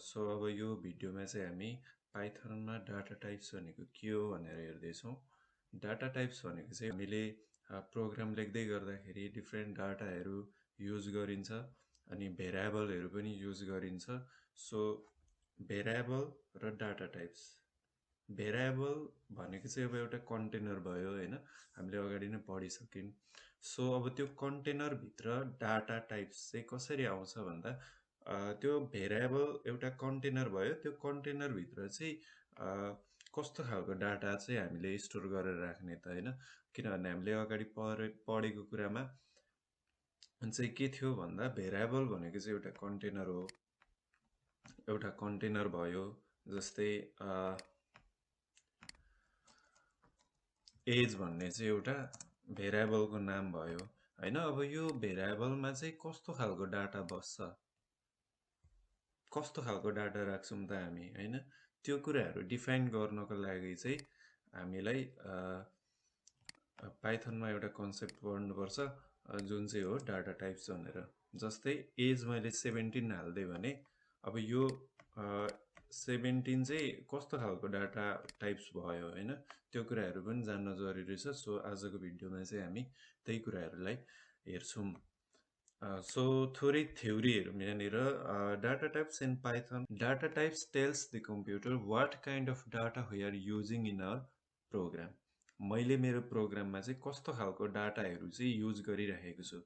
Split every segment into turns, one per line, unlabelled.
So अब यो भिडियोमा चाहिँ हामी पाइथनमा डाटा टाइप्स भनेको के हो भनेर हेर्दैछौँ। डाटा टाइप्स भनेको चाहिँ हामीले प्रोग्राम लेख्दै गर्दाखेरि डिफ्रेन्ट डाटाहरू युज गरिन्छ अनि भेरिएबलहरू पनि युज गरिन्छ। सो भेरिएबल र डाटा टाइप्स। भेरिएबल भनेको चाहिँ अब एउटा कन्टेनर भयो हैन, हामीले अगाडि नै पढिसक्यौँ। सो अब त्यो कन्टेनरभित्र डाटा टाइप्स चाहिँ कसरी आउँछ भन्दा त्यो भेरिएबल एउटा कन्टेनर भयो, त्यो कन्टेनरभित्र चाहिँ कस्तो खालको डाटा चाहिँ हामीले स्टोर गरेर राख्ने त हैन, किनभने हामीले अगाडि पढेको कुरामा चाहिँ के थियो भन्दा भेरिएबल भनेको चाहिँ एउटा कन्टेनर हो। एउटा कन्टेनर भयो, जस्तै एज भन्ने चाहिँ एउटा भेरिएबलको नाम भयो हैन। अब यो भेरिएबलमा चाहिँ कस्तो खालको डाटा बस्छ, कस्तो खालको डाटा राख्छौँ त हामी हैन, त्यो कुराहरू डिफाइन गर्नको लागि चाहिँ हामीलाई पाइथनमा एउटा कन्सेप्ट पढ्नुपर्छ जुन चाहिँ हो डाटा टाइप्स भनेर। जस्तै एज मैले 17 हाल्दै भने अब यो 17 चाहिँ कस्तो खालको डाटा टाइप्स भयो हैन, त्यो कुराहरू पनि जान्न जरुरी छ। सो आजको भिडियोमा चाहिँ हामी त्यही कुराहरूलाई हेर्छौँ। So थोरै थ्योरीहरू यहाँनिर data types in Python. Data types tells the computer what kind of data we are using in our program. मैले मेरो प्रोग्राममा चाहिँ कस्तो खालको डाटाहरू चाहिँ युज गरिरहेको छु।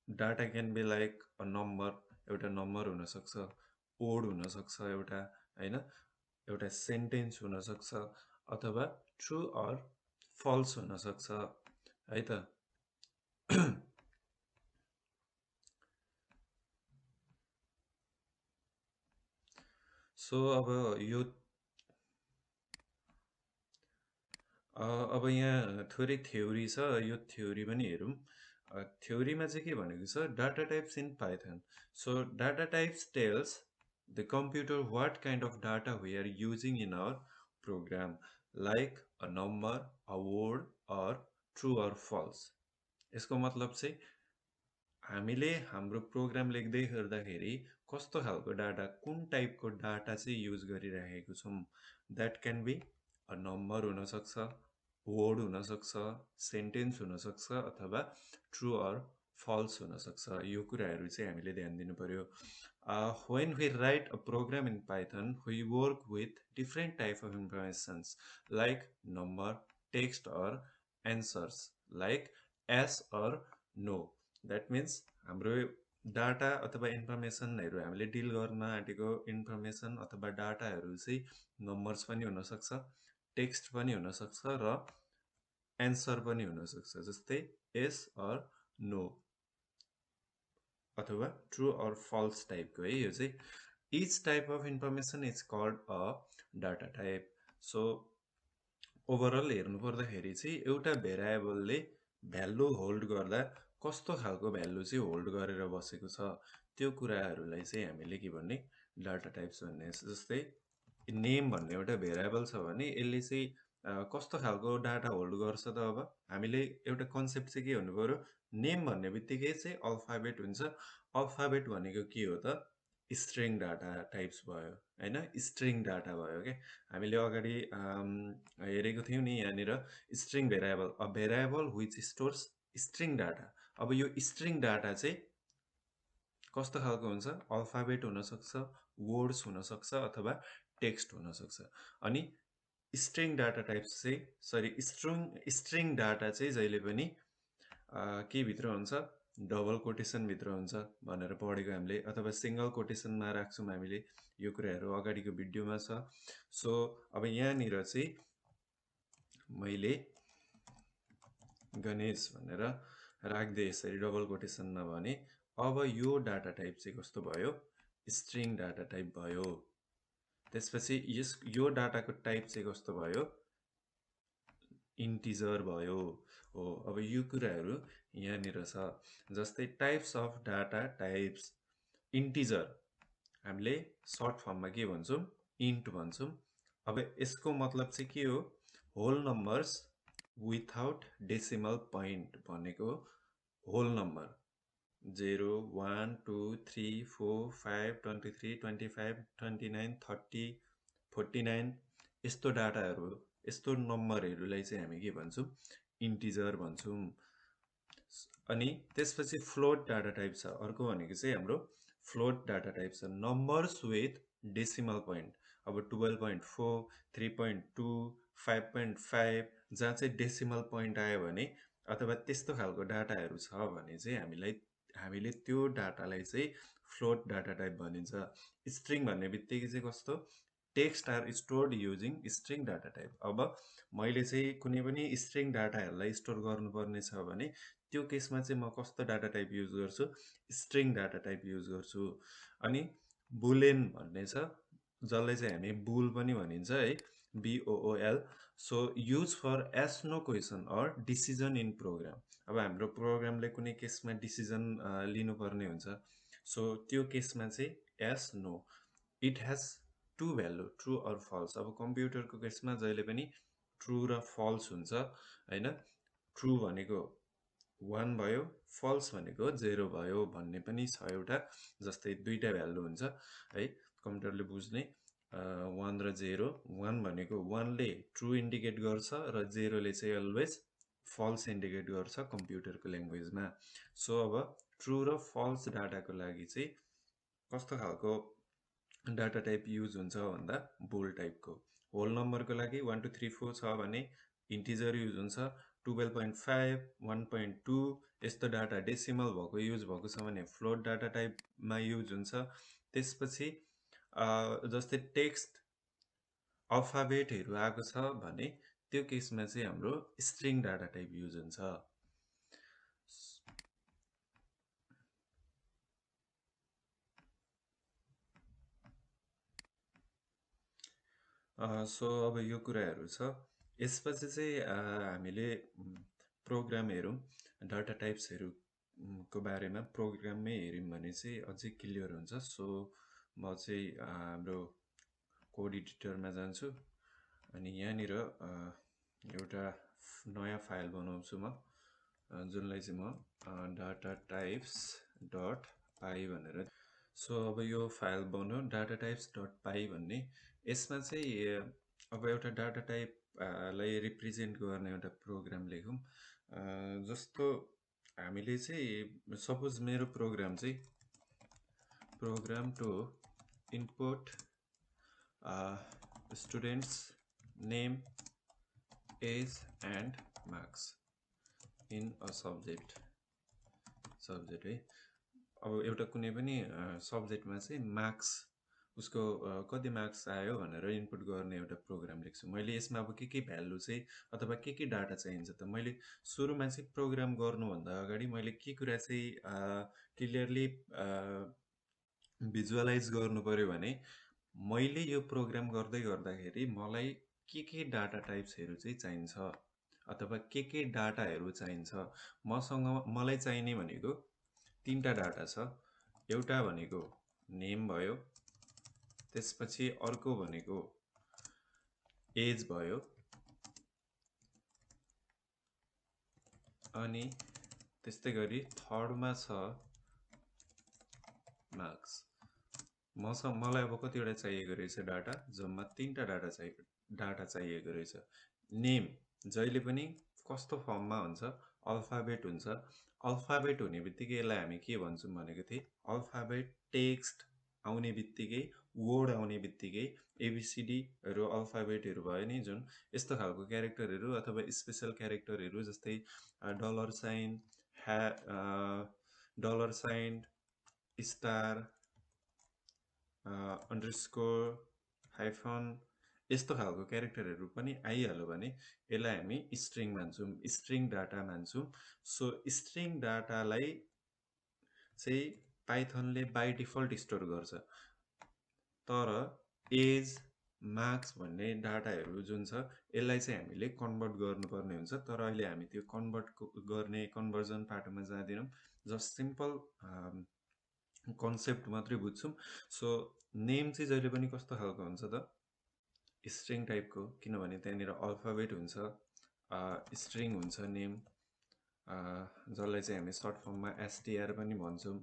Data can be like a number, एउटा नम्बर हुनसक्छ, कोड हुनसक्छ एउटा हैन, एउटा सेन्टेन्स हुनसक्छ, अथवा ट्रु अर फल्स हुनसक्छ है त। सो अब यहाँ थोरै थ्योरी छ, यो थ्योरी पनि हेरौँ। थ्योरीमा चाहिँ के भनेको छ, data types in Python. So data types tells the computer what kind of data we are using in our program, like a number, a word or true or false. यसको मतलब चाहिँ हामीले हाम्रो प्रोग्राम लेख्दै गर्दाखेरि कस्तो खालको डाटा, कुन टाइपको डाटा चाहिँ युज गरिरहेको छौँ। That can be a number हुनसक्छ, वर्ड हुनसक्छ, सेन्टेन्स हुनसक्छ, अथवा ट्रु अर फल्स हुनसक्छ। यो कुराहरू चाहिँ हामीले ध्यान दिनु पर्यो। When we write a program in Python, we work with different type of informations like number, text or answers like yes or no. That means हाम्रो डाटा अथवा इन्फर्मेसनहरू हामीले डिल गर्न आँटेको इन्फर्मेसन अथवा डाटाहरू चाहिँ नम्बर्स पनि हुनसक्छ, टेक्स्ट पनि हुनसक्छ र एन्सर पनि हुनसक्छ, जस्तै yes or no अथवा ट्रु अर फल्स टाइपको है। यो चाहिँ each type of information is called a data type. So overall हेर्नु पर्दाखेरि चाहिँ एउटा भेरिएबलले भ्यालु होल्ड गर्दा कस्तो खालको भ्यालु चाहिँ होल्ड गरेर बसेको छ, त्यो कुराहरूलाई चाहिँ हामीले के भन्ने, डाटा टाइप्स भन्ने। जस्तै नेम भन्ने एउटा भेरिएबल छ भने यसले चाहिँ कस्तो खालको डाटा होल्ड गर्छ त। अब हामीले एउटा कन्सेप्ट चाहिँ के हुनु पर्यो, नेम भन्ने बित्तिकै चाहिँ अल्फाबेट हुन्छ। अल्फाबेट भनेको के हो त, स्ट्रिङ डाटा टाइप्स भयो हैन, स्ट्रिङ डाटा भयो के। हामीले अगाडि हेरेको थियौँ नि यहाँनिर, string variable, a variable which stores string data. अब यो स्ट्रिङ डाटा चाहिँ कस्तो खालको हुन्छ, अल्फाबेट हुनसक्छ, वर्ड्स हुनसक्छ, अथवा टेक्स्ट हुनसक्छ। अनि स्ट्रिङ डाटा टाइप्स चाहिँ स्ट्रिङ डाटा चाहिँ जहिले पनि के भित्र हुन्छ, डबल कोटेसन भित्र हुन्छ भनेर पढेको हामीले, अथवा सिंगल कोटेसनमा राख्छौँ हामीले। यो कुराहरू अगाडिको भिडियोमा छ। सो अब यहाँनिर चाहिँ मैले गणेश भनेर राख्दै यसरी डबल कोटेसनमा भने अब यो डाटा टाइप चाहिँ कस्तो भयो, स्ट्रिङ डाटा टाइप भयो। त्यसपछि यो डाटाको टाइप चाहिँ कस्तो भयो, इन्टिजर भयो हो। अब यो कुराहरू यहाँनिर छ। जस्तै types of data types, integer हामीले सर्ट फर्ममा के भन्छौँ, इन्ट भन्छौँ। अब यसको मतलब चाहिँ के हो, whole numbers without decimal point भनेको होल नम्बर 0 1 2 3 4 5 23 25 29 30 49 यस्तो डाटाहरू यस्तो नम्बरहरूलाई चाहिँ हामी के भन्छौँ इन्टिजर भन्छौँ। अनि त्यसपछि फ्लोट डाटा टाइप छ अर्को भनेको चाहिँ हाम्रो फ्लोट डाटा टाइप छ नम्बर्स विथ डेसिमल पोइन्ट अब 12.4 3.2 5.5 जहाँ चाहिँ डेसिमल पोइन्ट आयो भने अथवा त्यस्तो खालको डाटाहरू छ भने चाहिँ हामीले त्यो डाटालाई चाहिँ फ्लोट डाटा टाइप भनिन्छ। स्ट्रिङ भन्ने बित्तिकै चाहिँ कस्तो text are stored using string data type. अब मैले चाहिँ कुनै पनि स्ट्रिङ डाटाहरूलाई स्टोर गर्नुपर्ने छ भने त्यो केसमा चाहिँ म कस्तो डाटा टाइप युज गर्छु स्ट्रिङ डाटा टाइप युज गर्छु। अनि बुलेन भन्ने छ जसलाई चाहिँ हामी बुल पनि भनिन्छ है BOOL। So use for yes no question or decision in program. अब हाम्रो प्रोग्रामले कुनै केसमा डिसिजन लिनुपर्ने हुन्छ सो त्यो केसमा चाहिँ yes no it has two value true or false. अब कम्प्युटरको केसमा जहिले पनि ट्रु र फल्स हुन्छ होइन। ट्रु भनेको 1 भयो फल्स भनेको 0 भयो भन्ने पनि छ एउटा जस्तै दुईटा भ्यालु हुन्छ है कम्प्युटरले बुझ्ने 1 र 0। 1 भनेको 1 ले ट्रु इन्डिकेट गर्छ र 0 ले चाहिँ अलवेज फल्स इन्डिकेट गर्छ कम्प्युटरको ल्याङ्ग्वेजमा। सो अब ट्रु र फल्स डाटाको लागि चाहिँ कस्तो खालको डाटा टाइप युज हुन्छ भन्दा बुल टाइपको। होल नम्बरको लागि 1 2 3 4 छ भने इन्टिजर युज हुन्छ। 12.5 1.2 यस्तो डाटा डेसिमल भएको युज भएको छ भने फ्लोट डाटा टाइपमा युज हुन्छ। त्यसपछि जस्तै टेक्स्ट अल्फाबेटहरू आएको छ भने त्यो केसमा चाहिँ हाम्रो स्ट्रिङ डाटा टाइप युज हुन्छ। सो अब यो कुराहरू छ। यसपछि चाहिँ हामीले प्रोग्राम हेरौँ डाटा टाइप्सहरू को बारेमा प्रोग्राममै हेऱ्यौँ भने चाहिँ अझै क्लियर हुन्छ। सो म चाहिँ हाम्रो कोड एडिटरमा जान्छु अनि यहाँनिर एउटा नयाँ फाइल बनाउँछु म जुनलाई चाहिँ म डाटा टाइप्स डट पाई भनेर। सो अब यो फाइल बनाउँ डाटा टाइप्स डट पाई भन्ने। यसमा चाहिँ अब एउटा डाटा टाइप लाई रिप्रेजेन्ट गर्ने एउटा प्रोग्राम लेखौँ। जस्तो हामीले चाहिँ सपोज मेरो प्रोग्राम चाहिँ program to input students name age and marks in a subject है। अब एउटा कुनै पनि सब्जेक्टमा चाहिँ मार्क्स उसको कति मार्क्स आयो भनेर इनपुट गर्ने एउटा प्रोग्राम लेख्छु मैले। यसमा अब के भ्यालु चाहिँ अथवा के डाटा चाहिन्छ त मैले सुरुमा चाहिँ प्रोग्राम गर्नुभन्दा अगाडि मैले के कुरा चाहिँ क्लियरली भिजुअलाइज गर्नु पर्यो भने मैले यो प्रोग्राम गर्दै गर्दाखेरि मलाई के डाटा टाइप्सहरू चाहिँ चाहिन्छ अथवा के डाटाहरू चाहिन्छ। मलाई चाहिने भनेको तीनटा डाटा छ। एउटा भनेको नेम भयो त्यसपछि अर्को भनेको एज भयो अनि त्यस्तै गरी थर्डमा छ मार्क्स। मलाई अब कतिवटा चाहिएको रहेछ डाटा जम्मा तीनटा डाटा चाहिएको रहेछ। नेम जहिले पनि कस्तो फर्ममा हुन्छ अल्फाबेट हुन्छ। अल्फाबेट हुने बित्तिकै यसलाई हामी के भन्छौँ भनेको थिएँ अल्फाबेट टेक्स्ट आउने बित्तिकै वर्ड आउने बित्तिकै एबिसिडीहरू अल्फाबेटहरू भयो नि जुन यस्तो खालको क्यारेक्टरहरू अथवा स्पेसल क्यारेक्टरहरू जस्तै dollar sign star underscore hyphen यस्तो खालको क्यारेक्टरहरू पनि आइहाल्यो भने यसलाई हामी स्ट्रिङ मान्छौँ स्ट्रिङ डाटा मान्छौँ। सो स्ट्रिङ डाटालाई चाहिँ पाइथनले बाई डिफल्ट स्टोर गर्छ तर एज मार्क्स भन्ने डाटाहरू जुन छ यसलाई चाहिँ हामीले कन्भर्ट गर्नुपर्ने हुन्छ। तर अहिले हामी त्यो गर्ने कन्भर्जन पाटोमा जाँदैनौँ जस्ट सिम्पल कन्सेप्ट मात्रै बुझ्छौँ। सो नेम चाहिँ जहिले पनि कस्तो खालको हुन्छ त स्ट्रिङ टाइपको किनभने त्यहाँनिर अल्फाबेट हुन्छ स्ट्रिङ हुन्छ नेम जसलाई चाहिँ हामी सर्ट फर्ममा एसटीआर पनि भन्छौँ।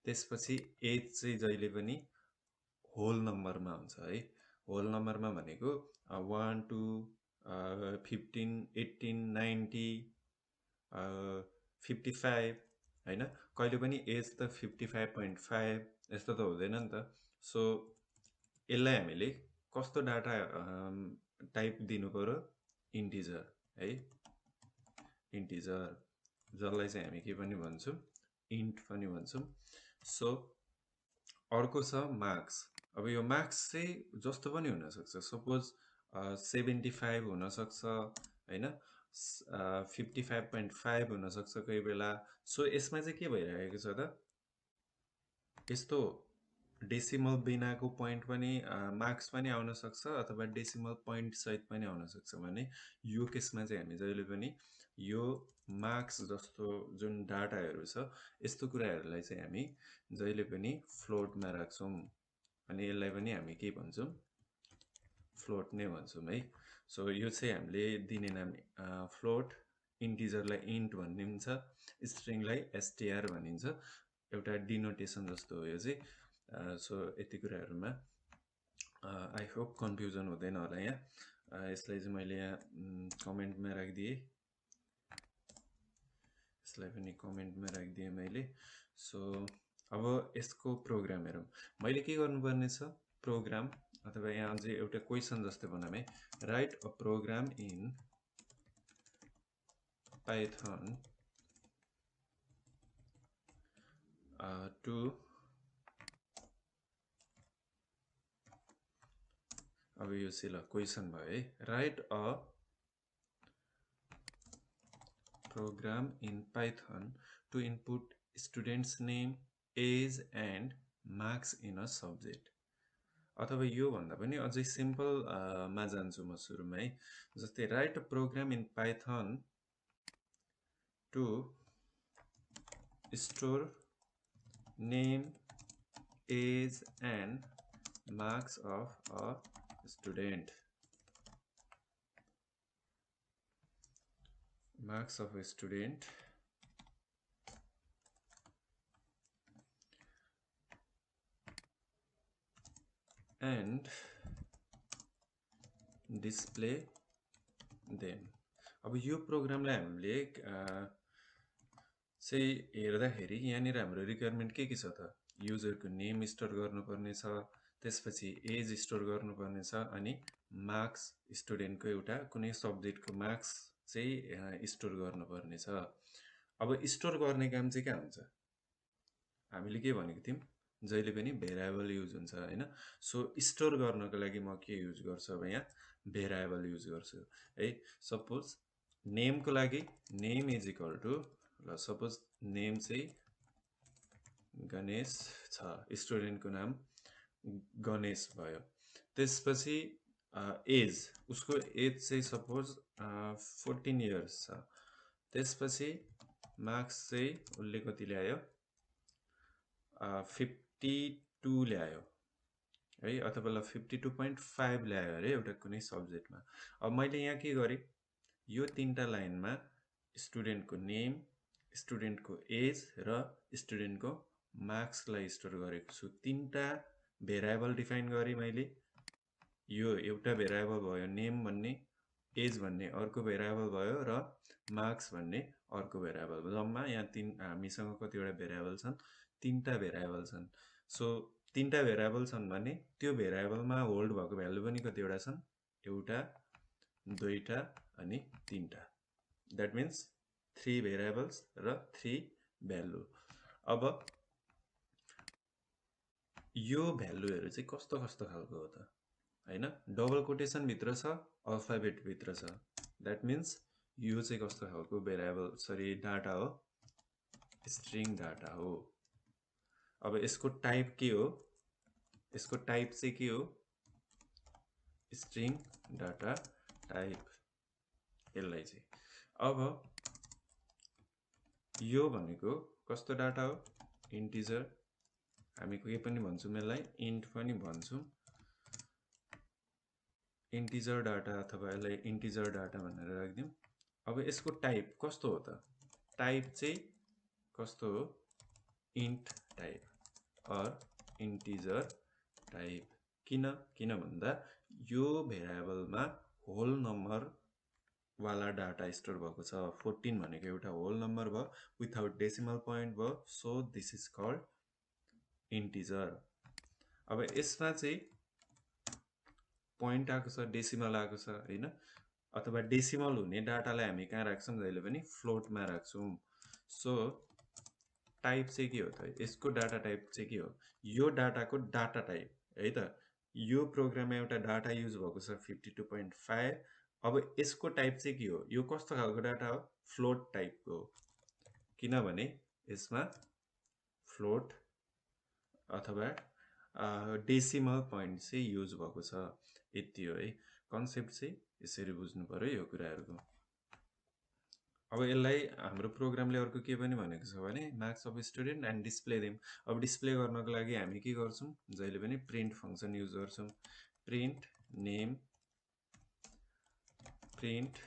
त्यसपछि एज चाहिँ जहिले पनि होल नम्बरमा हुन्छ है। होल नम्बरमा भनेको 1 2 15 18 90 55 हैन, कहिले पनि एज त 55.5 यस्तो त हुँदैन नि त। सो यसलाई हामीले कस्तो डाटा टाइप दिनु पर्यो, इन्टिजर है, इन्टिजर, जसलाई चाहिँ हामी के पनि भन्छौँ, इन्ट पनि भन्छौँ। सो अर्को छ मार्क्स। अब यो मार्क्स चाहिँ जस्तो पनि हुनसक्छ, सपोज 75 हुनसक्छ होइन, 55.5 हुनसक्छ कोही बेला। सो यसमा चाहिँ के भइरहेको छ त, यस्तो डेसिमल बिनाको पोइन्ट पनि मार्क्स पनि आउन सक्छ अथवा डेसिमल पोइन्ट सहित पनि आउन सक्छ। भने यो केसमा चाहिँ हामी जहिले पनि यो मार्क्स जस्तो जुन डाटाहरू छ यस्तो कुराहरूलाई चाहिँ हामी जहिले पनि फ्लोटमा राख्छौँ। अनि यसलाई पनि हामी के भन्छौँ, फ्लोट नै भन्छौँ है। सो यो चाहिँ हामीले दिने नाम फ्लोट, इन्टिजरलाई इन्ट भनिन्छ, स्ट्रिङलाई एसटीआर भनिन्छ। एउटा डिनोटेसन जस्तो हो यो चाहिँ। सो यति कुराहरूमा आई होप कन्फ्युजन हुँदैन होला यहाँ। यसलाई चाहिँ मैले यहाँ कमेन्टमा राखिदिएँ, यसलाई पनि कमेन्टमा राखिदिएँ मैले। सो अब यसको प्रोग्राम हेरौँ। मैले के गर्नुपर्ने छ, प्रोग्राम अथवा यहाँ अझै एउटा क्वेसन जस्तै बनाऊँ है, write a program in Python to, अब यो चाहिँ ल क्वेसन भयो है, write a program in Python to input student's name, age and marks in a subject। अथवा यो भन्दा पनि अझै सिम्पल मा जान्छु म सुरुमा है। जस्तै write a program in Python to store name, age and marks of a student, marks of a student and display them। अब यो प्रोग्रामलाई हामीले चाहिँ हेर्दाखेरि यहाँनिर हाम्रो रिक्वायरमेन्ट के छ त, युजरको नेम स्टोर गर्नुपर्ने छ, त्यसपछि एज स्टोर गर्नुपर्ने छ, अनि मार्क्स, स्टुडेन्टको एउटा कुनै सब्जेक्टको मार्क्स चाहिँ स्टोर गर्नुपर्ने छ। अब स्टोर गर्ने काम चाहिँ कहाँ हुन्छ, हामीले के भनेको थियौँ, जहिले पनि भेरिएबल युज हुन्छ हैन। सो स्टोर गर्नको लागि म के युज गर्छु, अब यहाँ भेरिएबल युज गर्छु है। सपोज नेमको लागि नेम इज इक्वल टु, ल सपोज नेम चाहिँ गणेश छ, स्टुडेन्टको नाम गणेश भयो। त्यसपछि एज, उसको एज चाहिँ सपोज 14 इयर्स छ। त्यसपछि मार्क्स चाहिँ उसले कति ल्यायो, 52 ल्यायो है, अथवा ल 52.5 ल्यायो अरे एउटा कुनै सब्जेक्टमा। अब मैले यहाँ के गरेँ, यो तीनटा लाइनमा स्टुडेन्टको नेम, स्टुडेन्टको एज र स्टुडेन्टको मार्क्सलाई स्टोर गरेको छु। तीनटा भेरिएबल डिफाइन गरेँ मैले। यो एउटा भेरिएबल भयो नेम भन्ने, एज भन्ने अर्को भेरिएबल भयो र मार्क्स भन्ने अर्को भेरिएबल। जम्मा यहाँ हामीसँग कतिवटा भेरिएबल छन्, तीनटा भेरिएबल छन्। सो तीनटा भेरिएबल छन् भने त्यो भेरिएबलमा होल्ड भएको भ्यालु पनि कतिवटा छन्, एउटा, दुईटा अनि तीनटा। द्याट मिन्स 3 भेरिएबल्स र 3 भ्यालु। अब यो भ्यालुहरू चाहिँ कस्तो कस्तो खालको हो त हैन, डबल कोटेसन भित्र छ, अल्फाबेट भित्र छ। द्याट मिन्स यो चाहिँ कस्तो खालको भेरिएबल, सरी डाटा हो, स्ट्रिङ डाटा हो। अब यसको टाइप के हो, यसको टाइप चाहिँ के हो, स्ट्रिङ डाटा टाइप, यसलाई चाहिँ। अब यो भनेको कस्तो डाटा हो, इन्टिजर, हामी के पनि भन्छौँ यसलाई, इन्ट पनि भन्छौँ, इन्टिजर डाटा अथवा यसलाई इन्टिजर डाटा भनेर राख्दिउँ। अब यसको टाइप कस्तो हो त, टाइप चाहिँ कस्तो हो int type or integer type किन भन्दा यो भेरिएबलमा होल नम्बर वाला डाटा स्टोर भएको छ 14 भनेको एउटा होल नम्बर भयो विथआउट डेसिमल पोइन्ट भयो so this is called integer अब यसमा चाहिँ पोइन्ट आएको छ डेसिमल आएको छ हैन अथवा डेसिमल हुने डाटालाई हामी कहाँ राख्छौं जहिले पनि फ्लोटमा राख्छौं सो टाइप चाहिँ के हो त यसको डाटा टाइप चाहिँ के हो यो डाटाको डाटा टाइप है त यो प्रोग्राममा एउटा डाटा युज भएको छ 52.5 अब यसको टाइप चाहिँ के हो यो कस्तो खालको डाटा हो फ्लोट टाइपको किनभने यसमा फ्लोट अथवा डेसिमल पोइन्ट चाहिँ युज भएको छ यति हो है कन्सेप्ट चाहिँ यसरी बुझ्नु पर्यो यो कुराहरुको अब यसलाई हाम्रो प्रोग्रामले अर्को के पनि भनेको छ भने marks of student and display them अब डिस्प्ले गर्नको लागि हामी के गर्छौं जहिले पनि प्रिन्ट फंक्सन युज गर्छौं प्रिन्ट नेम प्रिन्ट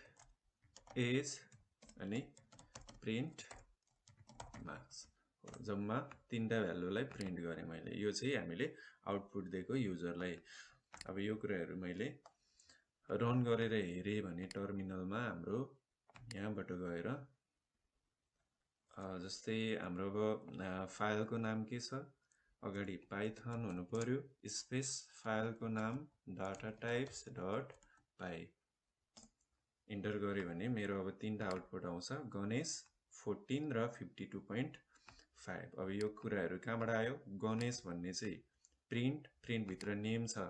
एज अनि प्रिन्ट मार्क्स जम्मा तीनटा भ्यालुलाई प्रिन्ट गरे मैले यो चाहिँ हामीले आउटपुट दिएको युजरलाई अब यो कुराहरु मैले रन गरेर हेरे भने टर्मिनलमा हाम्रो यहाँबाट गएर जस्तै हाम्रो फाइलको नाम के छ अगाडि पाइथन हुनु पर्यो स्पेस फाइलको नाम डाटा टाइप्स डट पाइ इन्टर गरे भने मेरो अब तीनटा आउटपुट आउँछ गणेश 14 र 52.5 अब यो कुराहरु कहाँबाट आयो गणेश भन्ने चाहिँ प्रिन्ट भित्र नेम छ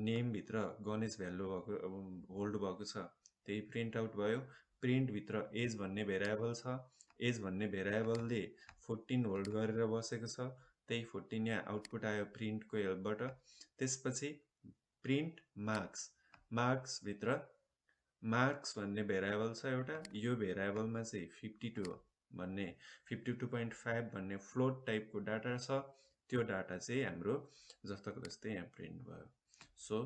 नेम भित्र गणेश भ्यालु भएको होल्ड भएको छ त्यही प्रिन्ट आउट भयो प्रिन्ट भित्र एज भन्ने भेरिएबल छ एज भन्ने भेरिएबलले 14 होल्ड गरेर बसेको छ त्यही 14 यहाँ आउटपुट आयो प्रिन्टको हेल्पबाट त्यसपछि प्रिन्ट मार्क्स भित्र मार्क्स भन्ने भेरिएबल छ एउटा यो भेरिएबलमा चाहिँ 52 भन्ने 52.5 भन्ने फ्लोट टाइपको डाटा छ त्यो डाटा चाहिँ हाम्रो जस्तोको जस्तै यहाँ प्रिन्ट भयो सो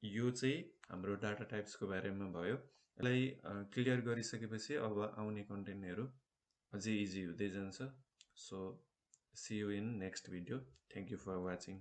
यो चाहिँ हाम्रो डाटा टाइप्सको बारेमा भयो यसलाई क्लियर गरिसकेपछि अब आउने कन्टेन्टहरु अझै इजी हुँदै जान्छ so see you in next video thank you for watching